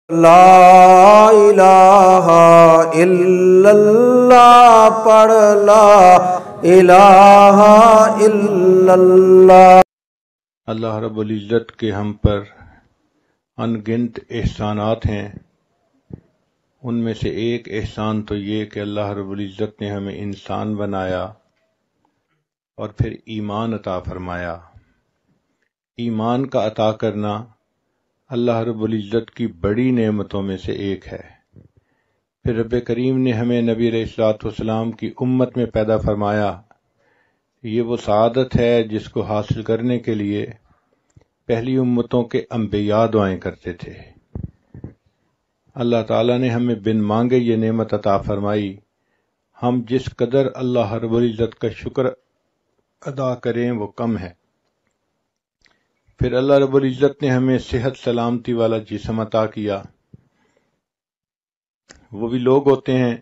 لا الہ الا اللہ پڑھ لا الہ الا اللہ۔ اللہ رب العزت کے ہم پر ان گنت احسانات ہیں۔ ان میں سے ایک احسان تو یہ کہ اللہ رب العزت نے ہمیں انسان بنایا اور پھر ایمان عطا فرمایا۔ ایمان کا عطا کرنا اللہ رب العزت کی بڑی نعمتوں میں سے ایک ہے۔ پھر رب کریم نے ہمیں نبی علیہ الصلوۃ والسلام کی امت میں پیدا فرمایا۔ یہ وہ سعادت ہے جس کو حاصل کرنے کے لیے پہلی امتوں کے انبیاء دعائیں کرتے تھے۔ اللہ تعالیٰ نے ہمیں بن مانگے یہ نعمت عطا فرمائی۔ ہم جس قدر اللہ رب العزت کا شکر ادا کریں وہ کم ہے۔ پھر اللہ رب العزت نے ہمیں صحت سلامتی والا جسم عطا کیا۔ وہ بھی لوگ ہوتے ہیں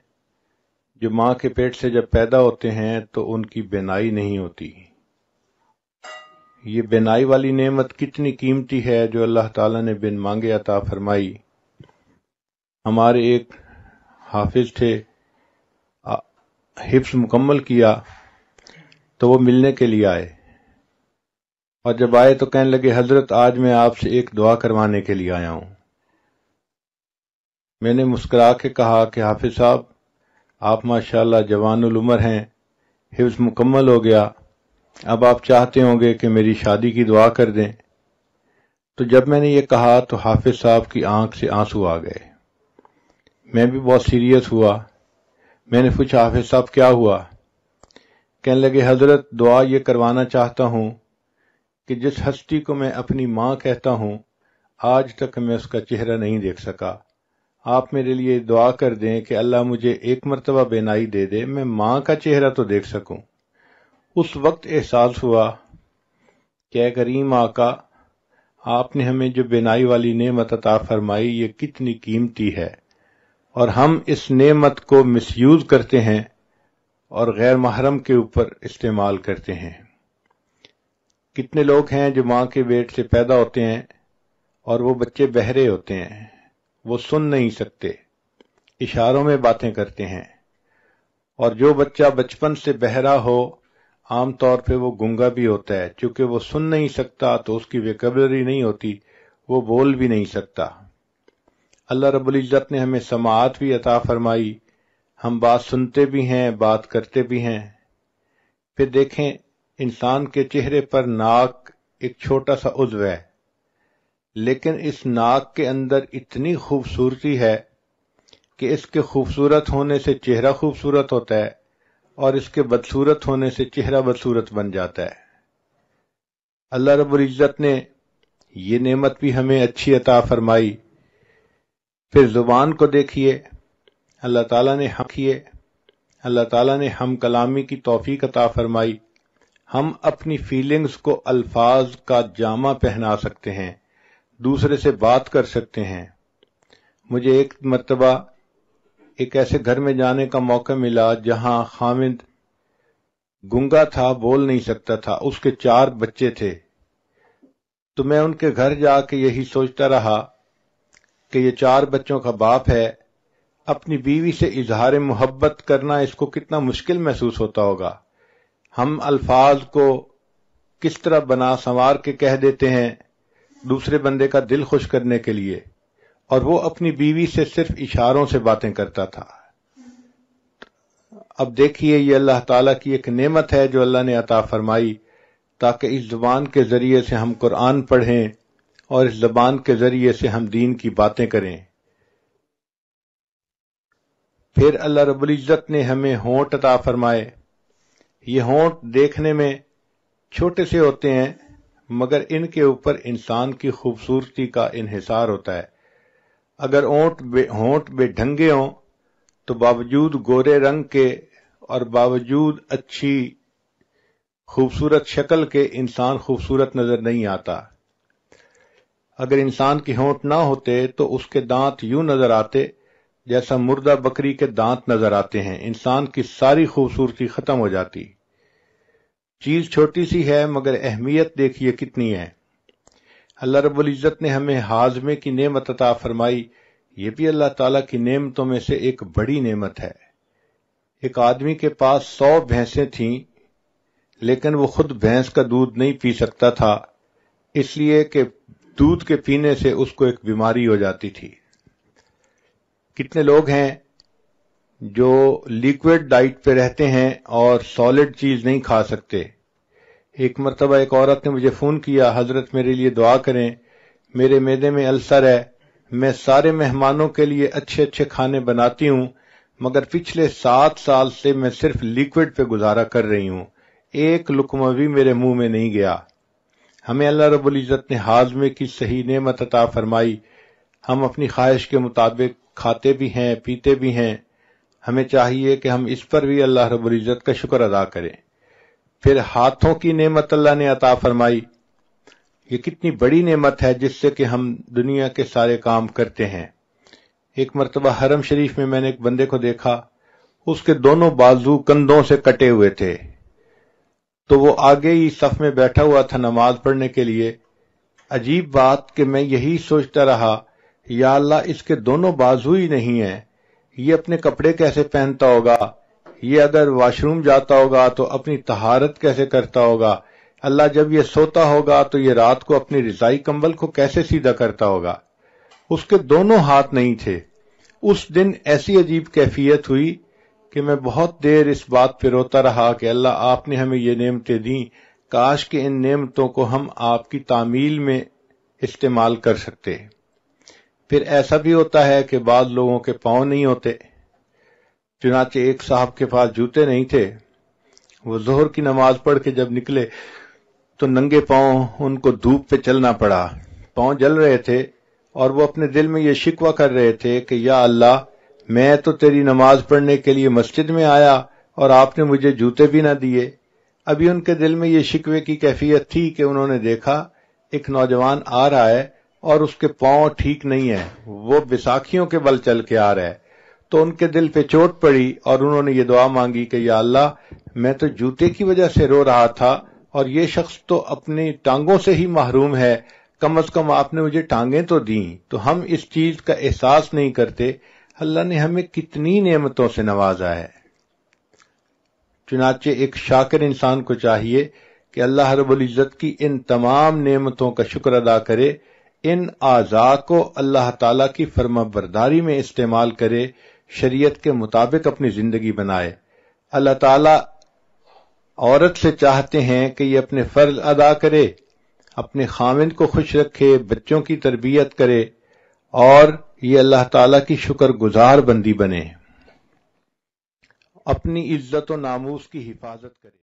جو ماں کے پیٹ سے جب پیدا ہوتے ہیں تو ان کی بینائی نہیں ہوتی۔ یہ بینائی والی نعمت کتنی قیمتی ہے جو اللہ تعالیٰ نے بن مانگے عطا فرمائی۔ ہمارے ایک حافظ تھے، حفظ مکمل کیا تو وہ ملنے کے لیے آئے، اور جب آئے تو کہنے لگے حضرت آج میں آپ سے ایک دعا کروانے کے لیے آیا ہوں۔ میں نے مسکرا کے کہا کہ حافظ صاحب آپ ماشاءاللہ جوان العمر ہیں، حفظ مکمل ہو گیا، اب آپ چاہتے ہوں گے کہ میری شادی کی دعا کر دیں۔ تو جب میں نے یہ کہا تو حافظ صاحب کی آنکھ سے آنسو آ گئے۔ میں بھی بہت سیریس ہوا۔ میں نے پوچھا حافظ صاحب کیا ہوا؟ کہنے لگے حضرت دعا یہ کروانا چاہتا ہوں کہ جس ہستی کو میں اپنی ماں کہتا ہوں آج تک میں اس کا چہرہ نہیں دیکھ سکا، آپ میرے لیے دعا کر دیں کہ اللہ مجھے ایک مرتبہ بینائی دے دے، میں ماں کا چہرہ تو دیکھ سکوں۔ اس وقت احساس ہوا کہ اے کریم آقا، آپ نے ہمیں جو بینائی والی نعمت عطا فرمائی یہ کتنی قیمتی ہے، اور ہم اس نعمت کو مس یوز کرتے ہیں اور غیر محرم کے اوپر استعمال کرتے ہیں۔ کتنے لوگ ہیں جو ماں کے پیٹ سے پیدا ہوتے ہیں اور وہ بچے بہرے ہوتے ہیں، وہ سن نہیں سکتے، اشاروں میں باتیں کرتے ہیں، اور جو بچہ بچپن سے بہرا ہو عام طور پہ وہ گنگا بھی ہوتا ہے، چونکہ وہ سن نہیں سکتا تو اس کی ویکیبلری نہیں ہوتی، وہ بول بھی نہیں سکتا۔ اللہ رب العزت نے ہمیں سماعت بھی عطا فرمائی، ہم بات سنتے بھی ہیں، بات کرتے بھی ہیں۔ پھر دیکھیں انسان کے چہرے پر ناک ایک چھوٹا سا عضو ہے، لیکن اس ناک کے اندر اتنی خوبصورتی ہے کہ اس کے خوبصورت ہونے سے چہرہ خوبصورت ہوتا ہے اور اس کے بدصورت ہونے سے چہرہ بدصورت بن جاتا ہے۔ اللہ رب العزت نے یہ نعمت بھی ہمیں اچھی عطا فرمائی۔ پھر زبان کو دیکھیے، اللہ تعالیٰ نے ہم کلامی کی توفیق عطا فرمائی۔ ہم اپنی فیلنگز کو الفاظ کا جامہ پہنا سکتے ہیں، دوسرے سے بات کر سکتے ہیں۔ مجھے ایک مرتبہ ایک ایسے گھر میں جانے کا موقع ملا جہاں خامد گنگا تھا، بول نہیں سکتا تھا، اس کے 4 بچے تھے۔ تو میں ان کے گھر جا کے یہی سوچتا رہا کہ یہ 4 بچوں کا باپ ہے، اپنی بیوی سے اظہار محبت کرنا اس کو کتنا مشکل محسوس ہوتا ہوگا۔ ہم الفاظ کو کس طرح بنا سنوار کے کہہ دیتے ہیں دوسرے بندے کا دل خوش کرنے کے لیے، اور وہ اپنی بیوی سے صرف اشاروں سے باتیں کرتا تھا۔ اب دیکھیے یہ اللہ تعالیٰ کی ایک نعمت ہے جو اللہ نے عطا فرمائی تاکہ اس زبان کے ذریعے سے ہم قرآن پڑھیں اور اس زبان کے ذریعے سے ہم دین کی باتیں کریں۔ پھر اللہ رب العزت نے ہمیں ہونٹ عطا فرمائے۔ یہ ہونٹ دیکھنے میں چھوٹے سے ہوتے ہیں مگر ان کے اوپر انسان کی خوبصورتی کا انحصار ہوتا ہے۔ اگر ہونٹ بے ڈھنگے ہوں تو باوجود گورے رنگ کے اور باوجود اچھی خوبصورت شکل کے انسان خوبصورت نظر نہیں آتا۔ اگر انسان کے ہونٹ نہ ہوتے تو اس کے دانت یوں نظر آتے جیسا مردہ بکری کے دانت نظر آتے ہیں، انسان کی ساری خوبصورتی ختم ہو جاتی۔ چیز چھوٹی سی ہے مگر اہمیت دیکھیے کتنی ہے۔ اللہ رب العزت نے ہمیں ہاضمے کی نعمت عطا فرمائی یہ بھی اللہ تعالیٰ کی نعمتوں میں سے ایک بڑی نعمت ہے۔ ایک آدمی کے پاس 100 بھینسیں تھیں، لیکن وہ خود بھینس کا دودھ نہیں پی سکتا تھا، اس لیے کہ دودھ کے پینے سے اس کو ایک بیماری ہو جاتی تھی۔ کتنے لوگ ہیں جو لیکوڈ ڈائٹ پہ رہتے ہیں اور سالڈ چیز نہیں کھا سکتے۔ ایک مرتبہ ایک عورت نے مجھے فون کیا، حضرت میرے لیے دعا کریں، میرے معدے میں السر ہے، میں سارے مہمانوں کے لیے اچھے اچھے کھانے بناتی ہوں، مگر پچھلے 7 سال سے میں صرف لیکوڈ پہ گزارا کر رہی ہوں، ایک لقمہ بھی میرے منہ میں نہیں گیا۔ ہمیں اللہ رب العزت نے ہاضمے کی صحیح نعمت عطا فرمائی، ہم اپنی خواہش کے مطابق کھاتے بھی ہیں، پیتے بھی ہیں، ہمیں چاہیے کہ ہم اس پر بھی اللہ رب العزت کا شکر ادا کریں۔ پھر ہاتھوں کی نعمت اللہ نے عطا فرمائی، یہ کتنی بڑی نعمت ہے جس سے کہ ہم دنیا کے سارے کام کرتے ہیں۔ ایک مرتبہ حرم شریف میں نے ایک بندے کو دیکھا، اس کے دونوں بازو کندھوں سے کٹے ہوئے تھے، تو وہ آگے ہی صف میں بیٹھا ہوا تھا نماز پڑھنے کے لیے۔ عجیب بات کہ میں یہی سوچتا رہا، یا اللہ اس کے دونوں بازو ہی نہیں ہیں، یہ اپنے کپڑے کیسے پہنتا ہوگا، یہ اگر واش روم جاتا ہوگا تو اپنی طہارت کیسے کرتا ہوگا، اللہ جب یہ سوتا ہوگا تو یہ رات کو اپنی رضائی کمبل کو کیسے سیدھا کرتا ہوگا۔ اس کے دونوں ہاتھ نہیں تھے۔ اس دن ایسی عجیب کیفیت ہوئی کہ میں بہت دیر اس بات پہ روتا رہا کہ اللہ آپ نے ہمیں یہ نعمتیں دیں، کاش کہ ان نعمتوں کو ہم آپ کی تعمیل میں استعمال کر سکتے۔ پھر ایسا بھی ہوتا ہے کہ بعض لوگوں کے پاؤں نہیں ہوتے، چنانچہ ایک صاحب کے پاس جوتے نہیں تھے، وہ ظہر کی نماز پڑھ کے جب نکلے تو ننگے پاؤں ان کو دھوپ پہ چلنا پڑا، پاؤں جل رہے تھے، اور وہ اپنے دل میں یہ شکوہ کر رہے تھے کہ یا اللہ میں تو تیری نماز پڑھنے کے لیے مسجد میں آیا اور آپ نے مجھے جوتے بھی نہ دیے۔ ابھی ان کے دل میں یہ شکوے کی کیفیت تھی کہ انہوں نے دیکھا ایک نوجوان آ رہا ہے اور اس کے پاؤں ٹھیک نہیں ہیں، وہ بیساکھیوں کے بل چل کے آ رہا ہے، تو ان کے دل پہ چوٹ پڑی اور انہوں نے یہ دعا مانگی کہ یا اللہ میں تو جوتے کی وجہ سے رو رہا تھا اور یہ شخص تو اپنی ٹانگوں سے ہی محروم ہے، کم از کم آپ نے مجھے ٹانگیں تو دیں۔ تو ہم اس چیز کا احساس نہیں کرتے اللہ نے ہمیں کتنی نعمتوں سے نوازا ہے۔ چنانچہ ایک شاکر انسان کو چاہیے کہ اللہ رب العزت کی ان تمام نعمتوں کا شکر ادا کرے، ان اعضاء کو اللہ تعالیٰ کی فرما برداری میں استعمال کرے، شریعت کے مطابق اپنی زندگی بنائے۔ اللہ تعالیٰ عورت سے چاہتے ہیں کہ یہ اپنے فرض ادا کرے، اپنے خاوند کو خوش رکھے، بچوں کی تربیت کرے، اور یہ اللہ تعالیٰ کی شکر گزار بندی بنے، اپنی عزت و ناموس کی حفاظت کرے۔